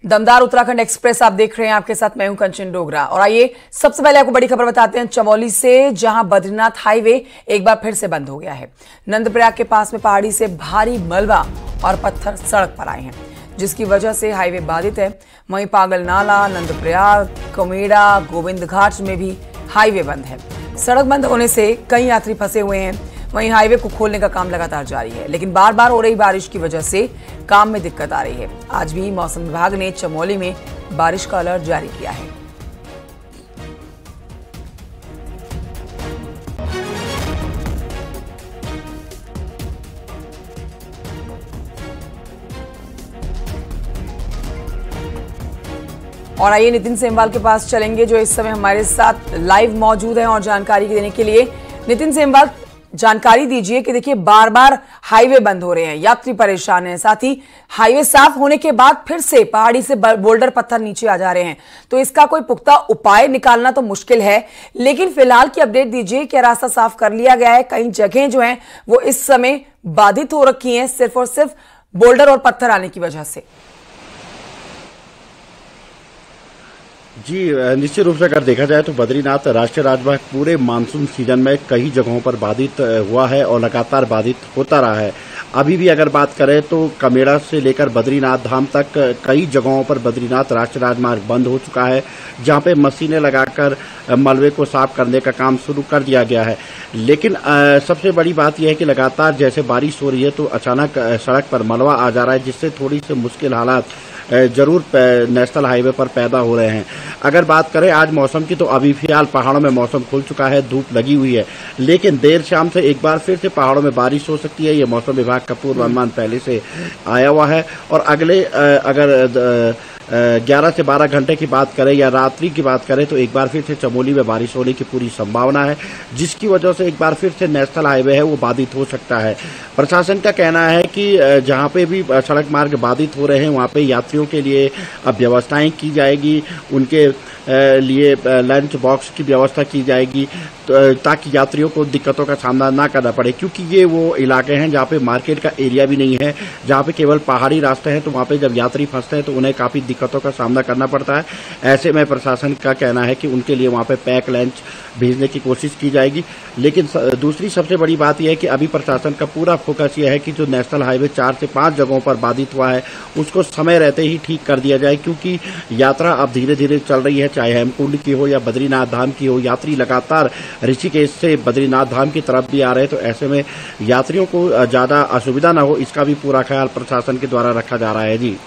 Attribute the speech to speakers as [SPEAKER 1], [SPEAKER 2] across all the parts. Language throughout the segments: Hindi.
[SPEAKER 1] दमदार उत्तराखंड एक्सप्रेस आप देख रहे हैं, आपके साथ मैं हूं कंचन डोगरा। और आइए सबसे पहले आपको बड़ी खबर बताते हैं चमोली से, जहां बद्रीनाथ हाईवे एक बार फिर से बंद हो गया है। नंदप्रयाग के पास में पहाड़ी से भारी मलबा और पत्थर सड़क पर आए हैं, जिसकी वजह से हाईवे बाधित है। वहीं पागल नाला, नंदप्रयाग, कमेड़ा, गोविंद घाट में भी हाईवे बंद है। सड़क बंद होने से कई यात्री फंसे हुए हैं। वहीं हाईवे को खोलने का काम लगातार जारी है, लेकिन बार बार हो रही बारिश की वजह से काम में दिक्कत आ रही है। आज भी मौसम विभाग ने चमोली में बारिश का अलर्ट जारी किया है। और आइए नितिन सेमवाल के पास चलेंगे, जो इस समय हमारे साथ लाइव मौजूद हैं और जानकारी देने के लिए। नितिन सेमवाल, जानकारी दीजिए कि देखिए बार बार हाईवे बंद हो रहे हैं, यात्री परेशान हैं, साथ ही हाईवे साफ होने के बाद फिर से पहाड़ी से बोल्डर पत्थर नीचे आ जा रहे हैं, तो इसका कोई पुख्ता उपाय निकालना तो मुश्किल है। लेकिन फिलहाल की अपडेट दीजिए, क्या रास्ता साफ कर लिया गया है? कई जगह जो हैं वो इस समय बाधित हो रखी हैं सिर्फ और सिर्फ बोल्डर और पत्थर आने की वजह से।
[SPEAKER 2] जी, निश्चित रूप से अगर देखा जाए तो बद्रीनाथ राष्ट्रीय राजमार्ग पूरे मानसून सीजन में कई जगहों पर बाधित हुआ है और लगातार बाधित होता रहा है। अभी भी अगर बात करें तो कमेड़ा से लेकर बद्रीनाथ धाम तक कई जगहों पर बद्रीनाथ राष्ट्रीय राजमार्ग बंद हो चुका है, जहां पे मशीनें लगाकर मलबे को साफ करने का काम शुरू कर दिया गया है। लेकिन सबसे बड़ी बात यह है कि लगातार जैसे बारिश हो रही है तो अचानक सड़क पर मलबा आ जा रहा है, जिससे थोड़ी सी मुश्किल हालात जरूर नेशनल हाईवे पर पैदा हो रहे हैं। अगर बात करें आज मौसम की, तो अभी फिलहाल पहाड़ों में मौसम खुल चुका है, धूप लगी हुई है, लेकिन देर शाम से एक बार फिर से पहाड़ों में बारिश हो सकती है। ये मौसम विभाग का पूर्वानुमान पहले से आया हुआ है। और अगले अगर 11 से 12 घंटे की बात करें या रात्रि की बात करें तो एक बार फिर से चमोली में बारिश होने की पूरी संभावना है, जिसकी वजह से एक बार फिर से नेशनल हाईवे है वो बाधित हो सकता है। प्रशासन का कहना है कि जहां पे भी सड़क मार्ग बाधित हो रहे हैं वहां पे यात्रियों के लिए अब व्यवस्थाएं की जाएगी, उनके लिए लंच बॉक्स की व्यवस्था की जाएगी, ताकि यात्रियों को दिक्कतों का सामना ना करना पड़े, क्योंकि ये वो इलाके हैं जहाँ पे मार्केट का एरिया भी नहीं है, जहाँ पे केवल पहाड़ी रास्ते हैं। तो वहाँ पे जब यात्री फंसते हैं तो उन्हें काफ़ी दिक्कतों का सामना करना पड़ता है। ऐसे में प्रशासन का कहना है कि उनके लिए वहाँ पे पैक लंच भेजने की कोशिश की जाएगी। लेकिन दूसरी सबसे बड़ी बात यह है कि अभी प्रशासन का पूरा फोकस यह है कि जो नेशनल हाईवे 4 से 5 जगहों पर बाधित हुआ है उसको समय रहते ही ठीक कर दिया जाए, क्योंकि यात्रा अब धीरे धीरे चल रही है, चाहे हेमकुंड की हो या बद्रीनाथ धाम की हो। यात्री लगातार ऋषिकेश से बद्रीनाथ धाम की तरफ भी आ रहे हैं, तो ऐसे में यात्रियों को ज्यादा असुविधा न हो, इसका भी पूरा ख्याल प्रशासन के द्वारा रखा जा रहा है। जी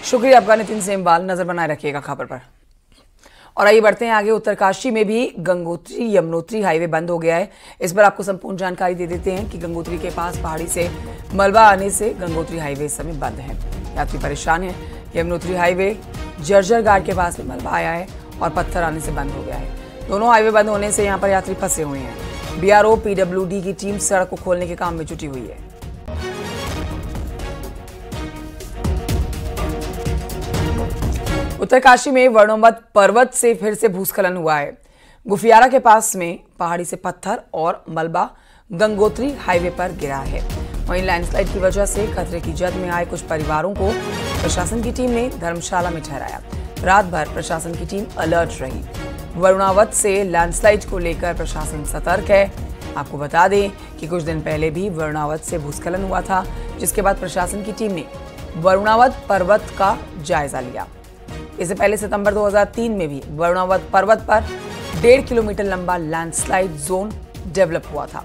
[SPEAKER 1] शुक्रिया आपका नितिन सेमवाल, नजर बनाए रखिएगा खबर पर। और आइए बढ़ते हैं आगे। उत्तरकाशी में भी गंगोत्री यमुनोत्री हाईवे बंद हो गया है। इस पर आपको संपूर्ण जानकारी दे देते हैं कि गंगोत्री के पास पहाड़ी से मलबा आने से गंगोत्री हाईवे इस समय बंद है, यात्री परेशान है। यमुनोत्री हाईवे जर्जर घाट के पास में मलबा आया है और पत्थर आने से बंद हो गया है। दोनों हाईवे बंद होने से यहाँ पर यात्री फंसे हुए हैं। बीआरओ पीडब्ल्यूडी की टीम सड़क को खोलने के काम में जुटी हुई है। उत्तरकाशी में वर्णोवत पर्वत से फिर से भूस्खलन हुआ है। गुफियारा के पास में पहाड़ी से पत्थर और मलबा गंगोत्री हाईवे पर गिरा है। वहीं लैंडस्लाइड की वजह से खतरे की जद में आए कुछ परिवारों को प्रशासन की टीम ने धर्मशाला में ठहराया। रात भर प्रशासन की टीम अलर्ट रही। वरुणावत से लैंडस्लाइड को लेकर प्रशासन सतर्क है। आपको बता दें कि कुछ दिन पहले भी वरुणावत से भूस्खलन हुआ था, जिसके बाद प्रशासन की टीम ने वरुणावत पर्वत का जायजा लिया। इससे पहले सितंबर 2003 में भी वरुणावत पर्वत पर 1.5 किलोमीटर लंबा लैंडस्लाइड जोन डेवलप हुआ था।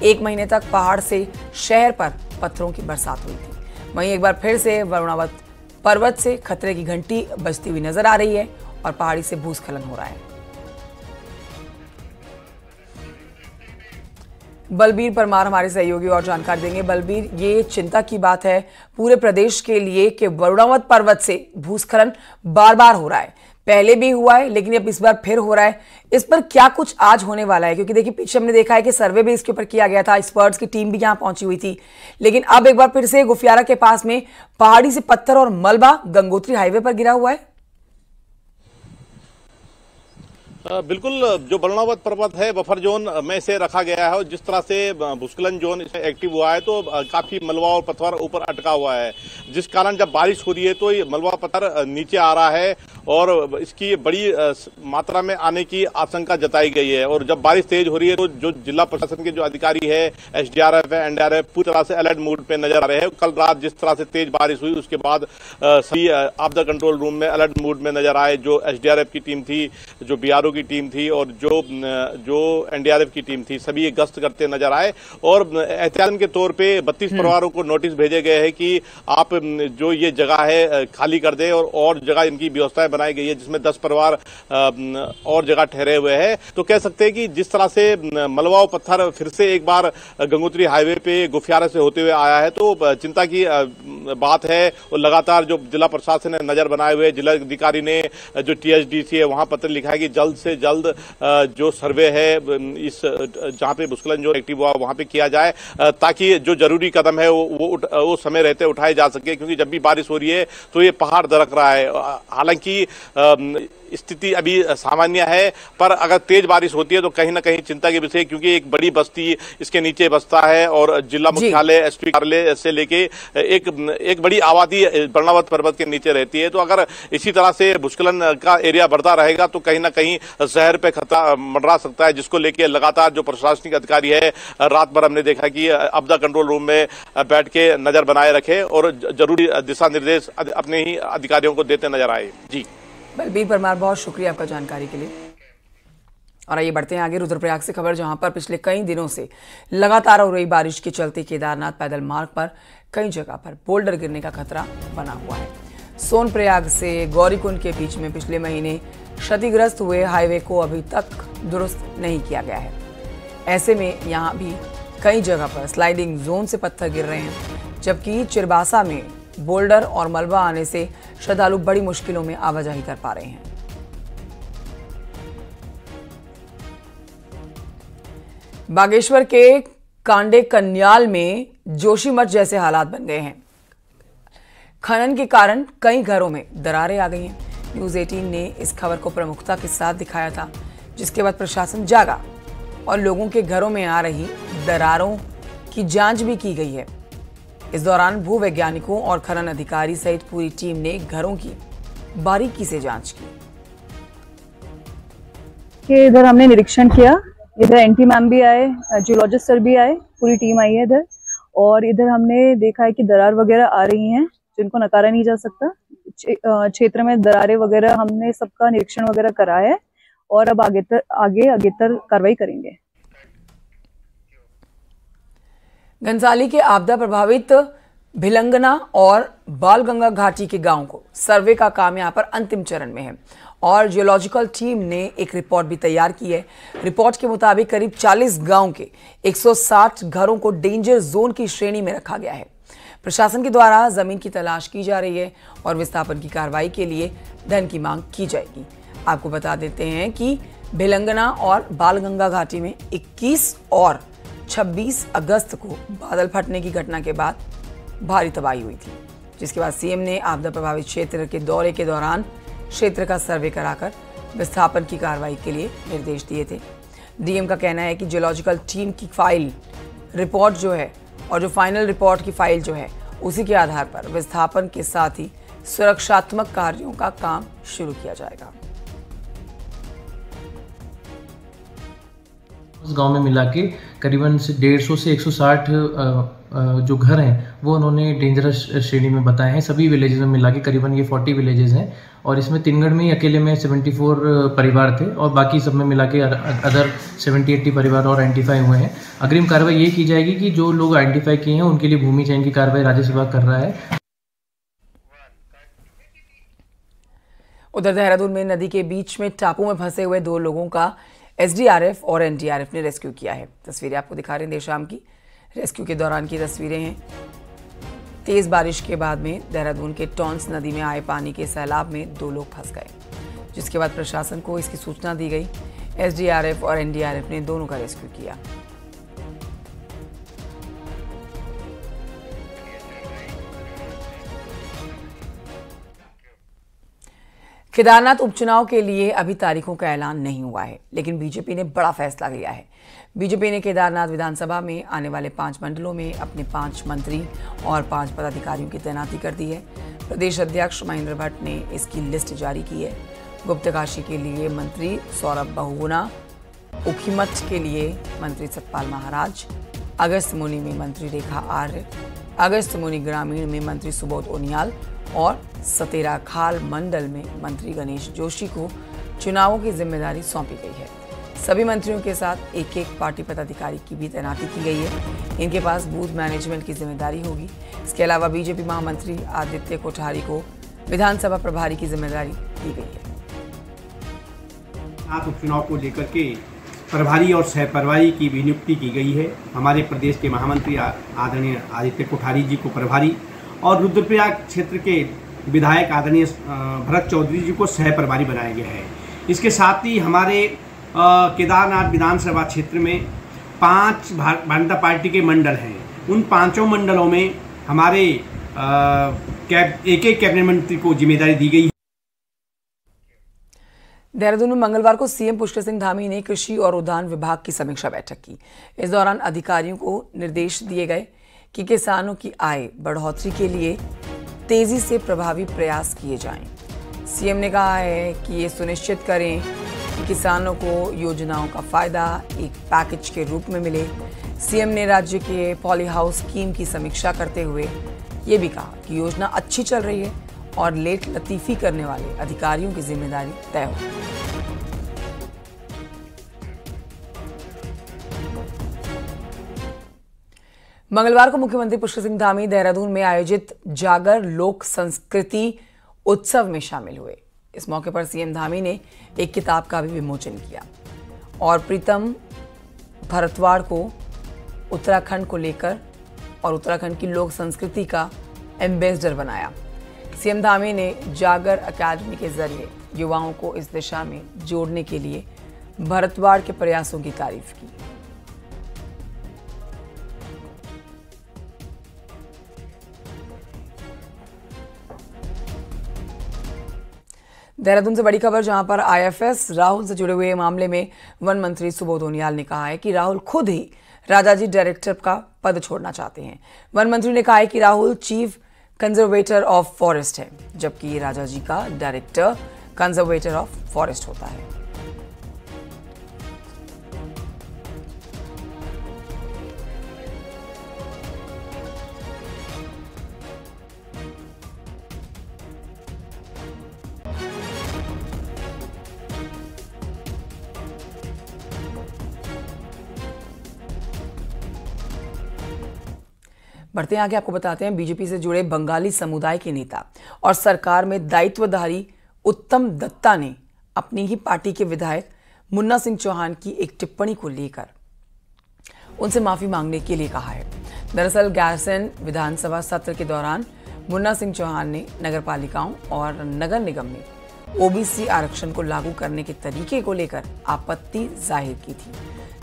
[SPEAKER 1] 1 महीने तक पहाड़ से शहर पर पत्थरों की बरसात हुई थी। वहीं एक बार फिर से वरुणावत पर्वत से खतरे की घंटी बजती हुई नजर आ रही है और पहाड़ी से भूस्खलन हो रहा है। बलबीर परमार हमारे सहयोगी और जानकारी देंगे। बलबीर, ये चिंता की बात है पूरे प्रदेश के लिए कि वरुणावत पर्वत से भूस्खलन बार बार हो रहा है। पहले भी हुआ है, लेकिन अब इस बार फिर हो रहा है। इस पर क्या कुछ आज होने वाला है? क्योंकि देखिए पीछे हमने देखा है कि सर्वे भी इसके ऊपर किया गया था, एक्सपर्ट्स की टीम भी यहां पहुंची हुई थी, लेकिन अब एक बार फिर से गुफियारा के पास में पहाड़ी से पत्थर और मलबा गंगोत्री हाईवे पर गिरा हुआ है।
[SPEAKER 3] बिल्कुल, जो बलनावत पर्वत है बफर जोन में इसे रखा गया है और जिस तरह से भूस्खलन जोन इसमें एक्टिव हुआ है तो काफी मलबा और पत्थर ऊपर अटका हुआ है, जिस कारण जब बारिश हो रही है तो ये मलबा पत्थर नीचे आ रहा है और इसकी बड़ी मात्रा में आने की आशंका जताई गई है। और जब बारिश तेज हो रही है तो जो जिला प्रशासन के जो अधिकारी है, एसडीआरएफ है, एनडीआरएफ पूरी तरह से अलर्ट मोड पे नजर आ रहे हैं। कल रात जिस तरह से तेज बारिश हुई उसके बाद सभी आपदा कंट्रोल रूम में अलर्ट मोड में नजर आए। जो एसडीआरएफ की टीम थी, जो बीआरओ की टीम थी और जो एनडीआरएफ की टीम थी, सभी गश्त करते नजर आए और एहतियातन के तौर पे 32 परिवारों को नोटिस भेजे गए हैं कि आप जो ये जगह है खाली कर दें और जगह इनकी व्यवस्थाएं बनाई गई है, जिसमें 10 परिवार और जगह ठहरे हुए हैं। तो कह सकते हैं कि जिस तरह से मलबा और पत्थर फिर से एक बार गंगोत्री हाईवे पे गुफियारा से होते हुए आया है तो चिंता की बात है। और लगातार जो जिला प्रशासन ने नजर बनाए हुए, जिला अधिकारी ने जो टीएचडीसी है वहां पत्र लिखा है कि जल्द से जल्द जो सर्वे है इस जहां पे भूस्खलन जो एक्टिव हुआ वहां पे किया जाए ताकि जो जरूरी कदम है वो समय रहते उठाए जा सके, क्योंकि जब भी बारिश हो रही है तो ये पहाड़ दरक रहा है। हालांकि स्थिति अभी सामान्य है, पर अगर तेज बारिश होती है तो कहीं ना कहीं चिंता के विषय, क्योंकि एक बड़ी बस्ती इसके नीचे बसता है और जिला मुख्यालय, एसपी कार्यालय से लेके एक बड़ी आबादी बलनावत पर्वत के नीचे रहती है। तो अगर इसी तरह से भूस्खलन का एरिया बढ़ता रहेगा तो कहीं ना कहीं शहर पे खतरा मंडरा सकता है, जिसको लेके लगातार जो प्रशासनिक अधिकारी है रात भर हमने देखा कि आपदा कंट्रोल रूम में बैठ के नजर बनाए रखे और जरूरी दिशा निर्देश अपने ही अधिकारियों को देते नजर आए। जी
[SPEAKER 1] बलबीर परमार, बहुत शुक्रिया आपका जानकारी के लिए। और आइए बढ़ते हैं आगे रुद्रप्रयाग से खबर, जहां पर पिछले कई दिनों से लगातार हो रही बारिश के चलते केदारनाथ पैदल मार्ग पर कई जगह पर बोल्डर गिरने का खतरा बना हुआ है। सोनप्रयाग से गौरीकुंड के बीच में पिछले महीने क्षतिग्रस्त हुए हाईवे को अभी तक दुरुस्त नहीं किया गया है। ऐसे में यहां भी कई जगह पर स्लाइडिंग जोन से पत्थर गिर रहे हैं, जबकि चिरबासा में बोल्डर और मलबा आने से श्रद्धालु बड़ी मुश्किलों में आवाजाही कर पा रहे हैं। बागेश्वर के कांडे कन्याल में जोशीमठ जैसे हालात बन गए हैं। खनन के कारण कई घरों में दरारें आ गई हैं। न्यूज़ 18 ने इस खबर को प्रमुखता के साथ दिखाया था, जिसके बाद प्रशासन जागा और लोगों के घरों में आ रही दरारों की जांच भी की गई है। इस दौरान भूवैज्ञानिकों और खनन अधिकारी सहित पूरी टीम ने घरों की बारीकी से जांच की।
[SPEAKER 4] इधर हमने निरीक्षण किया, इधर एनटी मैम भी आए, जियोलॉजिस्ट सर भी आए, पूरी टीम आई है इधर। और इधर हमने देखा है कि दरार वगैरह आ रही हैं जिनको नकारा नहीं जा सकता। क्षेत्र में दरारें वगैरह हमने सबका निरीक्षण वगैरह करा है और अब आगे कार्रवाई करेंगे।
[SPEAKER 1] घनसाली के आपदा प्रभावित भिलंगना और बालगंगा घाटी के गांव को सर्वे का काम यहां पर अंतिम चरण में है और जियोलॉजिकल टीम ने एक रिपोर्ट भी तैयार की है। रिपोर्ट के मुताबिक करीब 40 गांव के 160 घरों को डेंजर जोन की श्रेणी में रखा गया है। प्रशासन के द्वारा जमीन की तलाश की जा रही है और विस्थापन की कार्रवाई के लिए धन की मांग की जाएगी। आपको बता देते हैं कि भिलंगना और बालगंगा घाटी में 21 और 26 अगस्त को बादल फटने की घटना के बाद भारी तबाही हुई थी, जिसके बाद सीएम ने आपदा प्रभावित क्षेत्र के दौरे के दौरान क्षेत्र का सर्वे कराकर विस्थापन की कार्रवाई के लिए निर्देश दिए थे। डीएम का कहना है कि जियोलॉजिकल टीम की फाइल रिपोर्ट जो है और जो फाइनल रिपोर्ट की फाइल जो है उसी के आधार पर विस्थापन के साथ ही सुरक्षात्मक कार्यों का काम शुरू किया जाएगा।
[SPEAKER 5] उस गांव में मिला के करीबन 150 से 160 जो घर हैं वो उन्होंने डेंजरस श्रेणी में बताए हैं। सभी विलेजेस में मिला के करीबन ये 40 विलेजेस हैं और इसमें तिनगढ़ में ही अकेले में 74 परिवार थे और बाकी सब में मिला के अदर 70-80 परिवार और आइडेंटिफाई हुए हैं। अग्रिम कार्रवाई ये की जाएगी कि जो लोग आइडेंटिफाई किए हैं उनके लिए भूमि चयन की कार्रवाई राजस्व विभाग कर रहा है।
[SPEAKER 1] उधर देहरादून में नदी के बीच में टापू में फंसे हुए 2 लोगों का एसडीआरएफ और एनडीआरएफ ने रेस्क्यू किया है। तस्वीरें आपको दिखा रहे हैं देर शाम की। रेस्क्यू के दौरान की तस्वीरें हैं। तेज बारिश के बाद में देहरादून के टॉन्स नदी में आए पानी के सैलाब में 2 लोग फंस गए, जिसके बाद प्रशासन को इसकी सूचना दी गई। एसडीआरएफ और एनडीआरएफ ने दोनों का रेस्क्यू किया। केदारनाथ उपचुनाव के लिए अभी तारीखों का ऐलान नहीं हुआ है, लेकिन बीजेपी ने बड़ा फैसला लिया है। बीजेपी ने केदारनाथ विधानसभा में आने वाले 5 मंडलों में अपने 5 मंत्री और 5 पदाधिकारियों की तैनाती कर दी है। प्रदेश अध्यक्ष महेंद्र भट्ट ने इसकी लिस्ट जारी की है। गुप्तकाशी के लिए मंत्री सौरभ बहुगुणा, ऊखीमठ के लिए मंत्री सतपाल महाराज, अगस्त्यमुनि में मंत्री रेखा आर्य, अगस्त्यमुनि ग्रामीण में मंत्री सुबोध उनियाल और सतेरा खाल मंडल में मंत्री गणेश जोशी को चुनावों की जिम्मेदारी सौंपी गई है। सभी मंत्रियों के साथ एक एक पार्टी पदाधिकारी की भी तैनाती की गई है। इनके पास बूथ मैनेजमेंट की जिम्मेदारी होगी। इसके अलावा बीजेपी महामंत्री आदित्य कोठारी को विधानसभा प्रभारी की जिम्मेदारी दी गई है।
[SPEAKER 6] उपचुनाव को लेकर के प्रभारी और सह प्रभारी की भी नियुक्ति की गई है। हमारे प्रदेश के महामंत्री आदरणीय आदित्य कोठारी जी को प्रभारी और रुद्रप्रयाग क्षेत्र के विधायक आदरणीय भरत चौधरी जी को सह प्रभारी बनाया गया है। इसके साथ ही हमारे केदारनाथ विधानसभा क्षेत्र में 5 भारतीय पार्टी के मंडल हैं। उन 5 मंडलों में हमारे एक कैबिनेट मंत्री को जिम्मेदारी दी गई है।
[SPEAKER 1] देहरादून में मंगलवार को सीएम पुष्कर सिंह धामी ने कृषि और उद्यान विभाग की समीक्षा बैठक की। इस दौरान अधिकारियों को निर्देश दिए गए कि किसानों की आय बढ़ोतरी के लिए तेजी से प्रभावी प्रयास किए जाएं। सीएम ने कहा है कि ये सुनिश्चित करें कि किसानों को योजनाओं का फायदा एक पैकेज के रूप में मिले। सीएम ने राज्य के पॉली हाउस स्कीम की समीक्षा करते हुए ये भी कहा कि योजना अच्छी चल रही है और लेट लतीफी करने वाले अधिकारियों की जिम्मेदारी तय हो। मंगलवार को मुख्यमंत्री पुष्कर सिंह धामी देहरादून में आयोजित जागर लोक संस्कृति उत्सव में शामिल हुए। इस मौके पर सीएम धामी ने एक किताब का भी विमोचन किया और प्रीतम भरतवाड़ को उत्तराखंड को लेकर और उत्तराखंड की लोक संस्कृति का एम्बेसडर बनाया। सीएम धामी ने जागर अकादमी के जरिए युवाओं को इस दिशा में जोड़ने के लिए भरतवाड़ के प्रयासों की तारीफ की। देहरादून से बड़ी खबर, जहां पर आईएफएस राहुल से जुड़े हुए मामले में वन मंत्री सुबोध उनियाल ने कहा है कि राहुल खुद ही राजाजी डायरेक्टर का पद छोड़ना चाहते हैं। वन मंत्री ने कहा है कि Rahul chief conservator of forest है, जबकि राजाजी का डायरेक्टर कंजर्वेटर ऑफ फॉरेस्ट होता है। बढ़ते हैं आगे, आपको बताते हैं बीजेपी से जुड़े बंगाली समुदाय के नेता और सरकार में दायित्वधारी उत्तम दत्ता ने अपनी ही पार्टी के विधायक मुन्ना सिंह चौहान की एक टिप्पणी को लेकर उनसे माफी मांगने के लिए कहा है। दरअसल गैरसैंण विधानसभा सत्र के दौरान मुन्ना सिंह चौहान ने नगरपालिकाओं और नगर निगम में ओबीसी आरक्षण को लागू करने के तरीके को लेकर आपत्ति जाहिर की थी।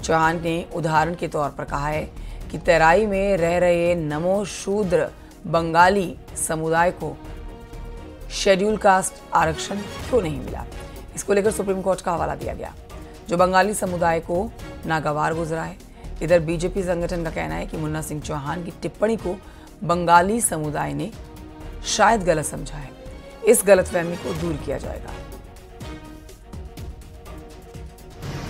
[SPEAKER 1] चौहान ने उदाहरण के तौर पर कहा है कि तराई में रह रहे नमो शूद्र बंगाली समुदाय को शेड्यूल कास्ट आरक्षण क्यों नहीं मिला। इसको लेकर सुप्रीम कोर्ट का हवाला दिया गया, जो बंगाली समुदाय को नागवार गुजरा है। इधर बीजेपी संगठन का कहना है कि मुन्ना सिंह चौहान की टिप्पणी को बंगाली समुदाय ने शायद गलत समझा है। इस गलतफहमी को दूर किया जाएगा।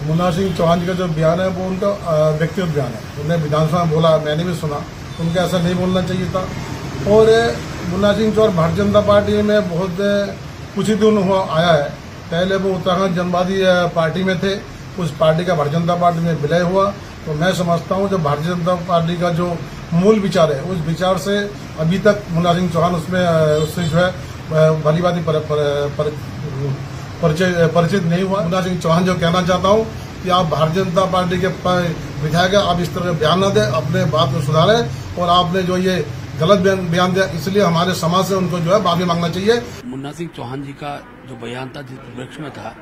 [SPEAKER 7] मुन्ना सिंह चौहान जी का जो बयान है वो उनका व्यक्तिगत बयान है। उन्होंने विधानसभा में बोला, मैंने भी सुना, उनको ऐसा नहीं बोलना चाहिए था। और मुन्ना सिंह चौहान भारतीय जनता पार्टी में बहुत कुछ ही दिन हुआ आया है। पहले वो उत्तराखंड जनवादी पार्टी में थे, उस पार्टी का भारतीय जनता पार्टी में विलय हुआ। तो मैं समझता हूँ जो भारतीय जनता पार्टी का जो मूल विचार है, उस विचार से अभी तक मुन्ना सिंह चौहान उससे जो है भली भांति परिचित नहीं हुआ। मुन्ना सिंह चौहान जो कहना चाहता हूँ कि आप भारतीय जनता पार्टी के विधायक, आप इस तरह का बयान न दें, अपने बात को सुधारें। और आपने जो ये गलत बयान दिया, इसलिए हमारे समाज से उनको जो है माफी मांगना चाहिए।
[SPEAKER 8] मुन्ना सिंह चौहान जी का जो बयान था, जिस परिप्रेक्ष्य में था,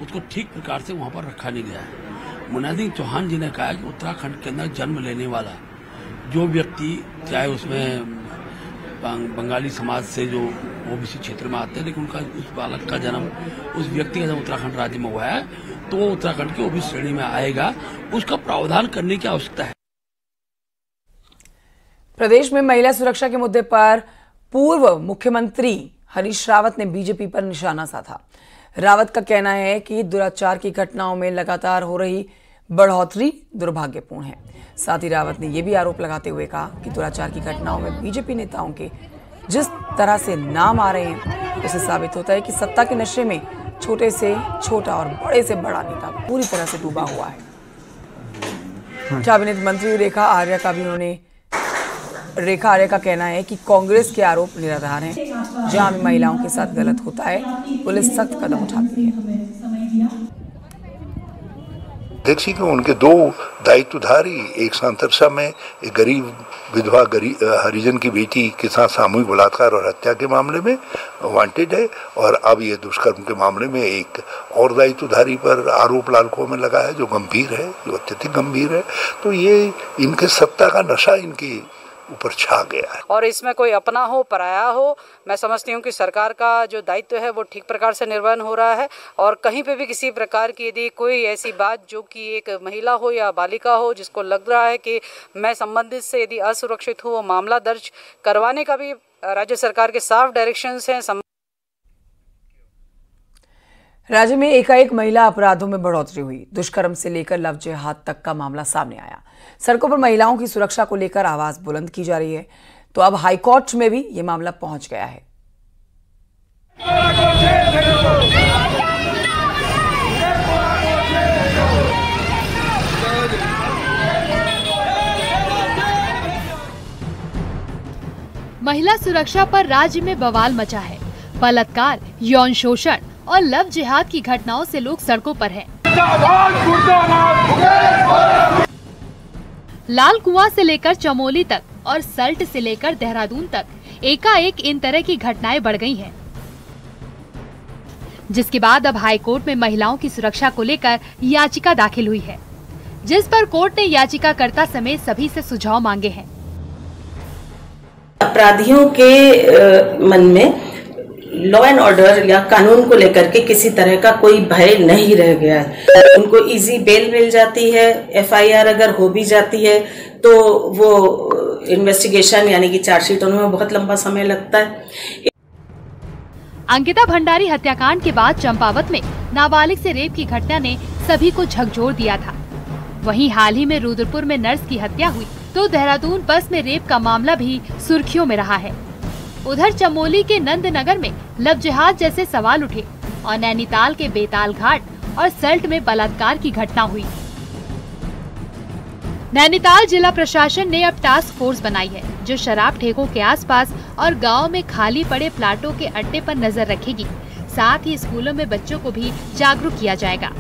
[SPEAKER 8] उसको ठीक प्रकार से वहाँ पर रखा नहीं गया है। मुन्ना सिंह चौहान जी ने कहा कि उत्तराखंड के अंदर जन्म लेने वाला जो व्यक्ति, चाहे उसमें बंगाली समाज से जो ओबीसी क्षेत्र में आते हैं, लेकिन उनका उस बालक का जन्म, उस व्यक्ति का जन्म उत्तराखंड राज्य में हुआ है तो वो उत्तराखंड की ओबीसी श्रेणी में आएगा, उसका प्रावधान करने की आवश्यकता है।
[SPEAKER 1] प्रदेश में महिला सुरक्षा के मुद्दे पर पूर्व मुख्यमंत्री हरीश रावत ने बीजेपी पर निशाना साधा। रावत का कहना है कि दुराचार की घटनाओं में लगातार हो रही बढ़ोतरी दुर्भाग्यपूर्ण है। साथ ही रावत ने यह भी आरोप लगाते हुए कहा कि दुराचार की घटनाओं में बीजेपी नेताओं के जिस तरह से नाम आ रहे हैं उससे साबित होता है कि सत्ता के नशे में छोटे से छोटा और बड़े से बड़ा नेता पूरी तरह से डूबा हुआ है। कैबिनेट मंत्री रेखा आर्या का कहना है कि कांग्रेस के आरोप निराधार हैं। जहां भी महिलाओं के साथ गलत होता है पुलिस सख्त कदम उठाती है।
[SPEAKER 9] देखिए कि उनके दो दायित्वधारी, एक सांतरसा में एक गरीब विधवा हरिजन की बेटी के साथ सामूहिक बलात्कार और हत्या के मामले में वांटेड है, और अब ये दुष्कर्म के मामले में एक और दायित्वधारी पर आरोप लालकों में लगा है जो गंभीर है, जो अत्यधिक गंभीर है। तो ये इनके सत्ता का नशा इनकी ऊपर छा गया है।
[SPEAKER 10] और इसमें कोई अपना हो पराया हो, मैं समझती हूँ कि सरकार का जो दायित्व है वो ठीक प्रकार से निर्वहन हो रहा है, और कहीं पे भी किसी प्रकार की यदि कोई ऐसी बात जो कि एक महिला हो या बालिका हो जिसको लग रहा है कि मैं संबंधित से यदि असुरक्षित हूँ, वो मामला दर्ज करवाने का भी राज्य सरकार के साफ डायरेक्शंस हैं।
[SPEAKER 1] राज्य में एकाएक महिला अपराधों में बढ़ोतरी हुई। दुष्कर्म से लेकर लव जिहाद तक का मामला सामने आया। सड़कों पर महिलाओं की सुरक्षा को लेकर आवाज बुलंद की जा रही है, तो अब हाईकोर्ट में भी ये मामला पहुंच गया है।
[SPEAKER 11] महिला सुरक्षा पर राज्य में बवाल मचा है। बलात्कार, यौन शोषण और लव जिहाद की घटनाओं से लोग सड़कों पर हैं। लाल कुआं से लेकर चमोली तक और सल्ट से लेकर देहरादून तक एकाएक इन तरह की घटनाएं बढ़ गई हैं, जिसके बाद अब हाईकोर्ट में महिलाओं की सुरक्षा को लेकर याचिका दाखिल हुई है, जिस पर कोर्ट ने याचिकाकर्ता समेत सभी से सुझाव मांगे हैं।
[SPEAKER 12] अपराधियों के मन में लॉ एंड ऑर्डर या कानून को लेकर के किसी तरह का कोई भय नहीं रह गया है। उनको इजी बेल मिल जाती है, एफआईआर अगर हो भी जाती है तो वो इन्वेस्टिगेशन यानी कि चार्जशीट होने में बहुत लंबा समय लगता है।
[SPEAKER 11] अंकिता भंडारी हत्याकांड के बाद चंपावत में नाबालिग से रेप की घटना ने सभी को झकझोर दिया था। वहीं हाल ही में रुद्रपुर में नर्स की हत्या हुई तो देहरादून बस में रेप का मामला भी सुर्खियों में रहा है। उधर चमोली के नंदनगर में लव जिहाद जैसे सवाल उठे और नैनीताल के बेताल घाट और सल्ट में बलात्कार की घटना हुई। नैनीताल जिला प्रशासन ने अब टास्क फोर्स बनाई है जो शराब ठेकों के आसपास और गांव में खाली पड़े प्लाटों के अड्डे पर नजर रखेगी। साथ ही स्कूलों में बच्चों को भी जागरूक किया जाएगा।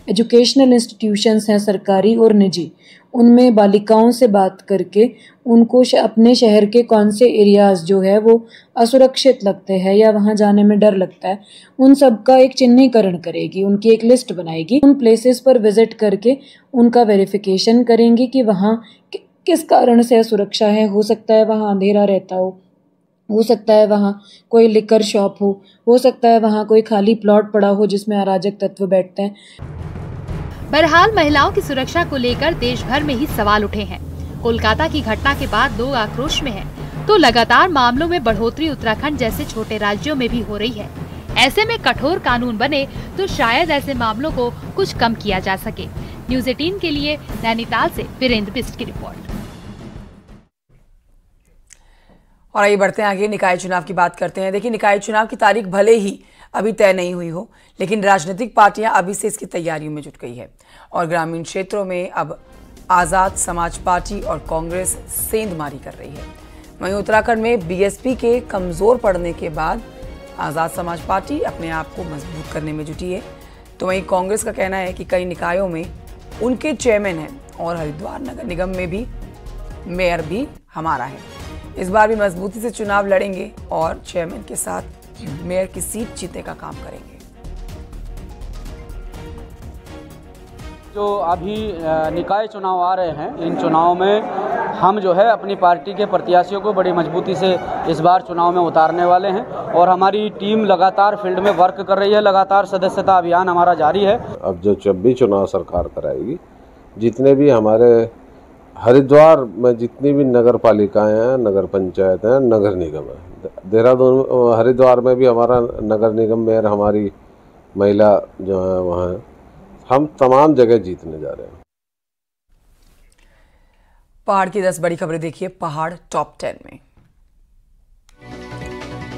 [SPEAKER 13] एजुकेशनल इंस्टीट्यूशंस हैं सरकारी और निजी, उनमें बालिकाओं से बात करके उनको अपने शहर के कौन से एरियाज जो है वो असुरक्षित लगते हैं या वहाँ जाने में डर लगता है, उन सब का एक चिन्हीकरण करेगी, उनकी एक लिस्ट बनाएगी। उन प्लेसेस पर विजिट करके उनका वेरिफिकेशन करेंगे कि वहाँ किस कारण से असुरक्षा है। हो सकता है वहाँ अंधेरा रहता हो सकता है वहाँ कोई लिकर शॉप हो सकता है वहाँ कोई खाली प्लॉट पड़ा हो जिसमें अराजक तत्व बैठते हैं।
[SPEAKER 11] बहरहाल महिलाओं की सुरक्षा को लेकर देश भर में ही सवाल उठे हैं। कोलकाता की घटना के बाद लोग आक्रोश में हैं, तो लगातार मामलों में बढ़ोतरी उत्तराखंड जैसे छोटे राज्यों में भी हो रही है। ऐसे में कठोर कानून बने तो शायद ऐसे मामलों को कुछ कम किया जा सके। न्यूज़ 18 के लिए नैनीताल से वीरेंद्र बिस्ट की रिपोर्ट।
[SPEAKER 1] और आइए बढ़ते हैं आगे, निकाय चुनाव की बात करते हैं। देखिए, निकाय चुनाव की तारीख भले ही अभी तय नहीं हुई हो, लेकिन राजनीतिक पार्टियां अभी से इसकी तैयारियों में जुट गई है और ग्रामीण क्षेत्रों में अब आज़ाद समाज पार्टी और कांग्रेस सेंधमारी कर रही है। वहीं उत्तराखंड में बीएसपी के कमजोर पड़ने के बाद आज़ाद समाज पार्टी अपने आप को मजबूत करने में जुटी है, तो वहीं कांग्रेस का कहना है कि कई निकायों में उनके चेयरमैन हैं और हरिद्वार नगर निगम में भी मेयर भी हमारा है। इस बार भी मजबूती से चुनाव लड़ेंगे और चेयरमैन के साथ मेयर की सीट जीतने का काम करेंगे।
[SPEAKER 14] जो अभी निकाय चुनाव आ रहे हैं, इन चुनाव में हम जो है अपनी पार्टी के प्रत्याशियों को बड़ी मजबूती से इस बार चुनाव में उतारने वाले हैं और हमारी टीम लगातार फील्ड में वर्क कर रही है, लगातार सदस्यता अभियान हमारा जारी है।
[SPEAKER 15] अब जब भी चुनाव सरकार कराएगी, जितने भी हमारे हरिद्वार में जितनी भी नगर पालिकाएँ हैं, नगर पंचायत हैं, नगर निगम है, देहरादून हरिद्वार में भी हमारा नगर निगम मेयर हमारी महिला जो है वहाँ है, हम तमाम जगह जीतने जा रहे हैं।
[SPEAKER 1] पहाड़ की 10 बड़ी खबरें देखिए पहाड़ टॉप 10 में।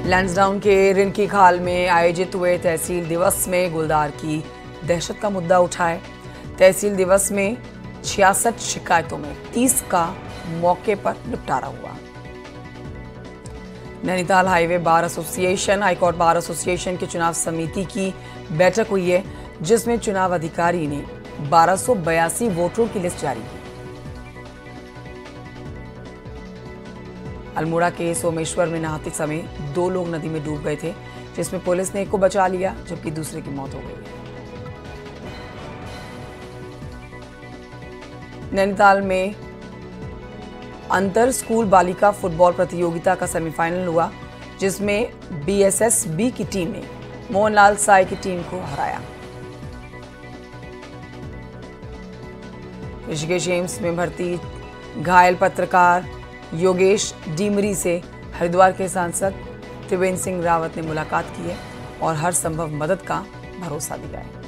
[SPEAKER 1] लैंसडाउन के रिनकी खाल में आयोजित हुए तहसील दिवस में गुलदार की दहशत का मुद्दा उठाए। तहसील दिवस में 66 शिकायतों में 30 का मौके पर निपटारा हुआ। Nainital highway bar association, high court bar association की चुनाव समिति की बैठक हुई है, जिसमें चुनाव अधिकारी ने 1282 वोटरों की लिस्ट जारी की। अल्मोड़ा के सोमेश्वर में नहाते समय 2 लोग नदी में डूब गए थे, जिसमें पुलिस ने एक को बचा लिया जबकि दूसरे की मौत हो गई है। नैनीताल में अंतर स्कूल बालिका फुटबॉल प्रतियोगिता का सेमीफाइनल हुआ, जिसमें बीएसएस-बी की टीम ने मोहनलाल साय की टीम को हराया। ऋषिकेश एम्स में भर्ती घायल पत्रकार योगेश डीमरी से हरिद्वार के सांसद त्रिवेंद्र सिंह रावत ने मुलाकात की है और हर संभव मदद का भरोसा दिया है।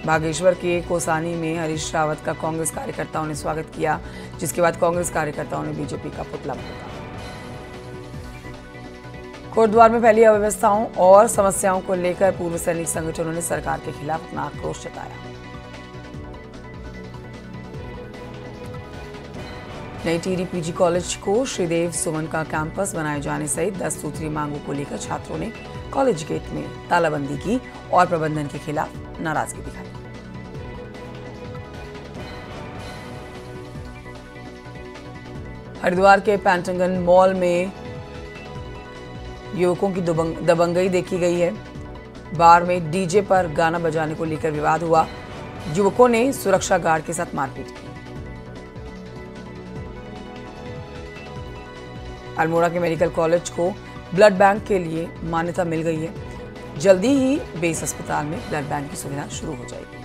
[SPEAKER 1] बागेश्वर के कोसानी में हरीश रावत का कांग्रेस कार्यकर्ताओं ने स्वागत किया, जिसके बाद कांग्रेस कार्यकर्ताओं ने बीजेपी का पुतला फूंका। कोटद्वार में फैली अव्यवस्थाओं और समस्याओं को लेकर पूर्व सैनिक संगठनों ने सरकार के खिलाफ अपना आक्रोश जताया। नई टिहरी पीजी कॉलेज को श्रीदेव सुमन का कैंपस बनाए जाने सहित 10 सूत्रीय मांगों को लेकर छात्रों ने कॉलेज गेट में तालाबंदी की और प्रबंधन के खिलाफ नाराजगी दिखाई। हरिद्वार के पेंटागन मॉल में युवकों की दबंगई देखी गई है। बार में डीजे पर गाना बजाने को लेकर विवाद हुआ। युवकों ने सुरक्षा गार्ड के साथ मारपीट की। अल्मोड़ा के मेडिकल कॉलेज को ब्लड बैंक के लिए मान्यता मिल गई है। जल्दी ही बेस अस्पताल में ब्लड बैंक की सुविधा शुरू हो जाएगी।